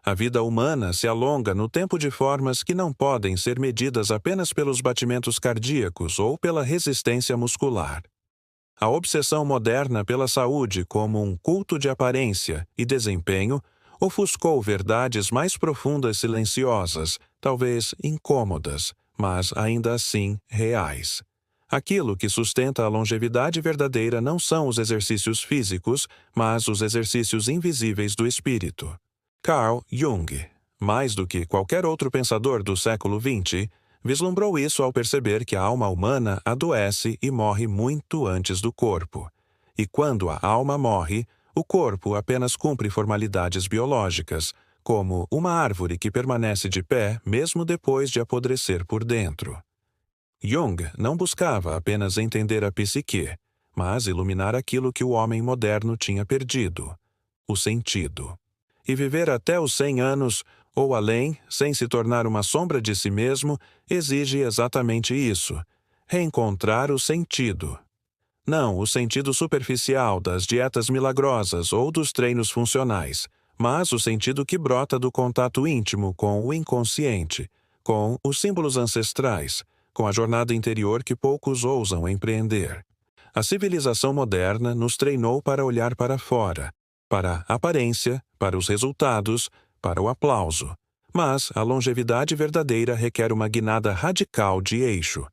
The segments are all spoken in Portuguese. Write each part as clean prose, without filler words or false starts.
A vida humana se alonga no tempo de formas que não podem ser medidas apenas pelos batimentos cardíacos ou pela resistência muscular. A obsessão moderna pela saúde como um culto de aparência e desempenho ofuscou verdades mais profundas silenciosas, talvez incômodas, mas ainda assim reais. Aquilo que sustenta a longevidade verdadeira não são os exercícios físicos, mas os exercícios invisíveis do espírito. Carl Jung, mais do que qualquer outro pensador do século XX, vislumbrou isso ao perceber que a alma humana adoece e morre muito antes do corpo. E quando a alma morre, o corpo apenas cumpre formalidades biológicas, como uma árvore que permanece de pé mesmo depois de apodrecer por dentro. Jung não buscava apenas entender a psique, mas iluminar aquilo que o homem moderno tinha perdido: o sentido. E viver até os 100 anos, ou além, sem se tornar uma sombra de si mesmo, exige exatamente isso: reencontrar o sentido. Não o sentido superficial das dietas milagrosas ou dos treinos funcionais, mas o sentido que brota do contato íntimo com o inconsciente, com os símbolos ancestrais, com a jornada interior que poucos ousam empreender. A civilização moderna nos treinou para olhar para fora, para a aparência, para os resultados, para o aplauso. Mas a longevidade verdadeira requer uma guinada radical de eixo.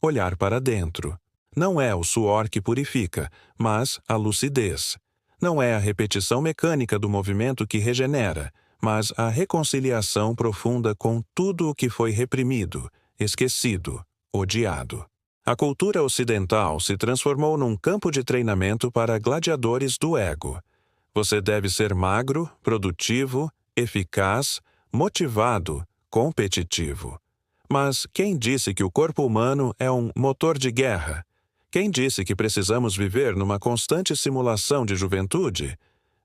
Olhar para dentro. Não é o suor que purifica, mas a lucidez. Não é a repetição mecânica do movimento que regenera, mas a reconciliação profunda com tudo o que foi reprimido, esquecido, odiado. A cultura ocidental se transformou num campo de treinamento para gladiadores do ego. Você deve ser magro, produtivo, eficaz, motivado, competitivo. Mas quem disse que o corpo humano é um motor de guerra? Quem disse que precisamos viver numa constante simulação de juventude?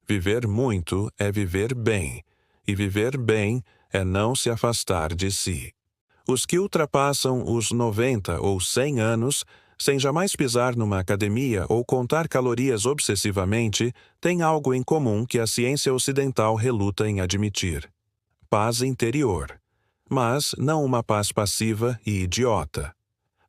Viver muito é viver bem, e viver bem é não se afastar de si. Os que ultrapassam os 90 ou 100 anos, sem jamais pisar numa academia ou contar calorias obsessivamente, têm algo em comum que a ciência ocidental reluta em admitir: paz interior. Mas não uma paz passiva e idiota.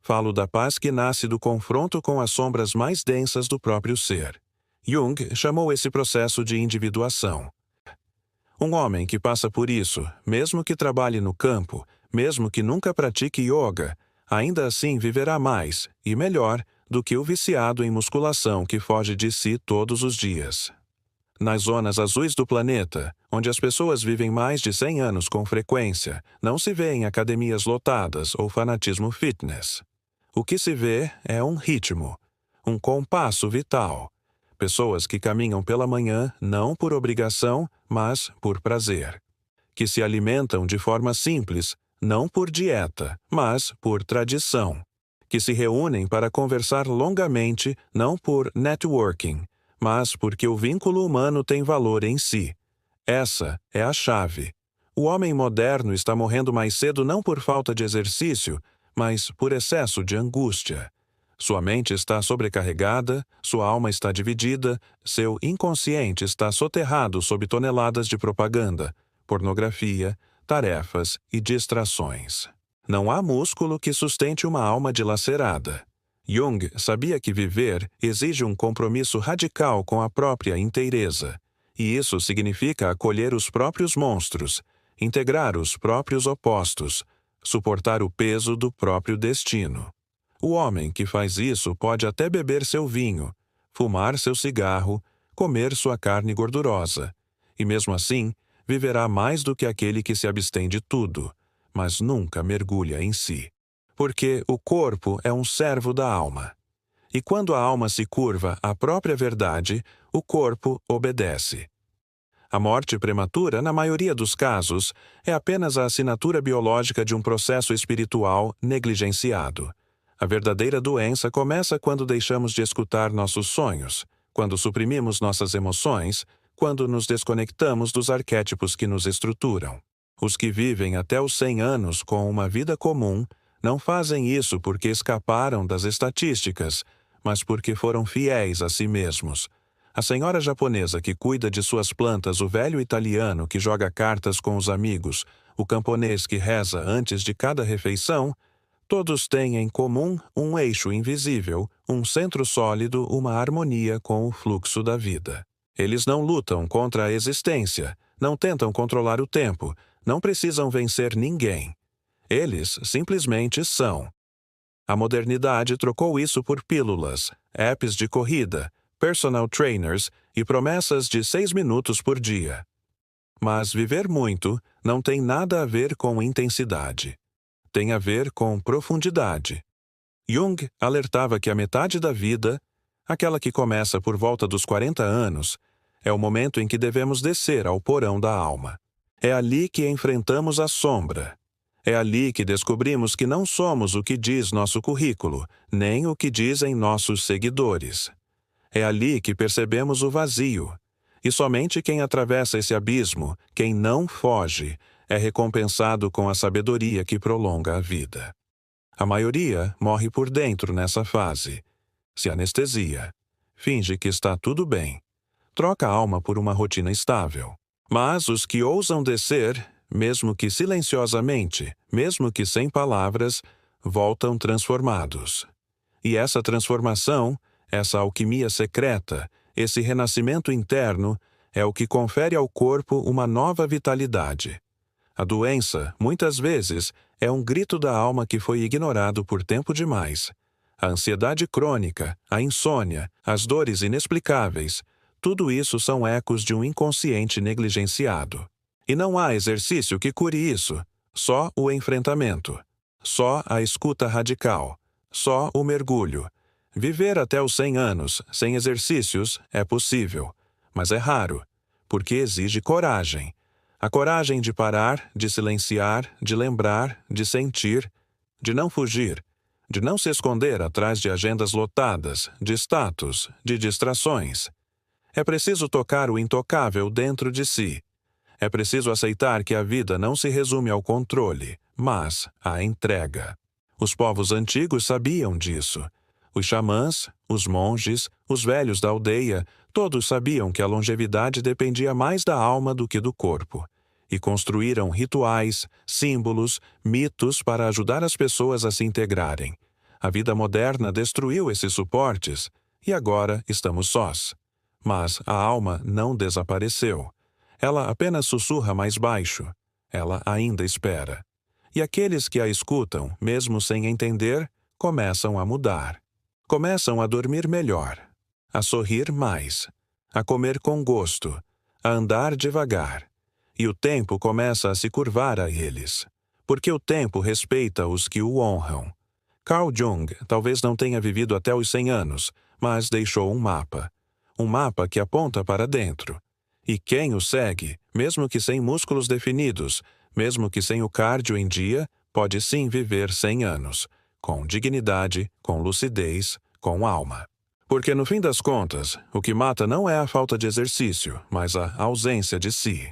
Falo da paz que nasce do confronto com as sombras mais densas do próprio ser. Jung chamou esse processo de individuação. Um homem que passa por isso, mesmo que trabalhe no campo, mesmo que nunca pratique yoga, ainda assim viverá mais e melhor do que o viciado em musculação que foge de si todos os dias. Nas zonas azuis do planeta, onde as pessoas vivem mais de 100 anos com frequência, não se vê em academias lotadas ou fanatismo fitness. O que se vê é um ritmo, um compasso vital. Pessoas que caminham pela manhã não por obrigação, mas por prazer. Que se alimentam de forma simples, não por dieta, mas por tradição. Que se reúnem para conversar longamente, não por networking, mas porque o vínculo humano tem valor em si. Essa é a chave. O homem moderno está morrendo mais cedo não por falta de exercício, mas por excesso de angústia. Sua mente está sobrecarregada, sua alma está dividida, seu inconsciente está soterrado sob toneladas de propaganda, pornografia, tarefas e distrações. Não há músculo que sustente uma alma dilacerada. Jung sabia que viver exige um compromisso radical com a própria inteireza, e isso significa acolher os próprios monstros, integrar os próprios opostos, suportar o peso do próprio destino. O homem que faz isso pode até beber seu vinho, fumar seu cigarro, comer sua carne gordurosa, e mesmo assim viverá mais do que aquele que se abstém de tudo, mas nunca mergulha em si. Porque o corpo é um servo da alma. E quando a alma se curva à própria verdade, o corpo obedece. A morte prematura, na maioria dos casos, é apenas a assinatura biológica de um processo espiritual negligenciado. A verdadeira doença começa quando deixamos de escutar nossos sonhos, quando suprimimos nossas emoções, quando nos desconectamos dos arquétipos que nos estruturam. Os que vivem até os 100 anos com uma vida comum não fazem isso porque escaparam das estatísticas, mas porque foram fiéis a si mesmos. a senhora japonesa que cuida de suas plantas, o velho italiano que joga cartas com os amigos, o camponês que reza antes de cada refeição, todos têm em comum um eixo invisível, um centro sólido, uma harmonia com o fluxo da vida. Eles não lutam contra a existência, não tentam controlar o tempo, não precisam vencer ninguém. Eles simplesmente são. A modernidade trocou isso por pílulas, apps de corrida, personal trainers e promessas de 6 minutos por dia. Mas viver muito não tem nada a ver com intensidade. Tem a ver com profundidade. Jung alertava que a metade da vida, aquela que começa por volta dos 40 anos, é o momento em que devemos descer ao porão da alma. É ali que enfrentamos a sombra. É ali que descobrimos que não somos o que diz nosso currículo, nem o que dizem nossos seguidores. É ali que percebemos o vazio. E somente quem atravessa esse abismo, quem não foge, é recompensado com a sabedoria que prolonga a vida. A maioria morre por dentro nessa fase. Se anestesia. Finge que está tudo bem. Troca a alma por uma rotina estável. Mas os que ousam descer, mesmo que silenciosamente, mesmo que sem palavras, voltam transformados. E essa transformação, essa alquimia secreta, esse renascimento interno, é o que confere ao corpo uma nova vitalidade. A doença, muitas vezes, é um grito da alma que foi ignorado por tempo demais. A ansiedade crônica, a insônia, as dores inexplicáveis, tudo isso são ecos de um inconsciente negligenciado. E não há exercício que cure isso, só o enfrentamento, só a escuta radical, só o mergulho. Viver até os 100 anos, sem exercícios, é possível, mas é raro, porque exige coragem. A coragem de parar, de silenciar, de lembrar, de sentir, de não fugir, de não se esconder atrás de agendas lotadas, de status, de distrações. É preciso tocar o intocável dentro de si. É preciso aceitar que a vida não se resume ao controle, mas à entrega. Os povos antigos sabiam disso. Os xamãs, os monges, os velhos da aldeia, todos sabiam que a longevidade dependia mais da alma do que do corpo. E construíram rituais, símbolos, mitos para ajudar as pessoas a se integrarem. A vida moderna destruiu esses suportes e agora estamos sós. Mas a alma não desapareceu. Ela apenas sussurra mais baixo. Ela ainda espera. E aqueles que a escutam, mesmo sem entender, começam a mudar. Começam a dormir melhor, a sorrir mais, a comer com gosto, a andar devagar. E o tempo começa a se curvar a eles, porque o tempo respeita os que o honram. Carl Jung talvez não tenha vivido até os 100 anos, mas deixou um mapa que aponta para dentro. E quem o segue, mesmo que sem músculos definidos, mesmo que sem o cardio em dia, pode sim viver 100 anos, com dignidade, com lucidez, com alma. Porque no fim das contas, o que mata não é a falta de exercício, mas a ausência de si.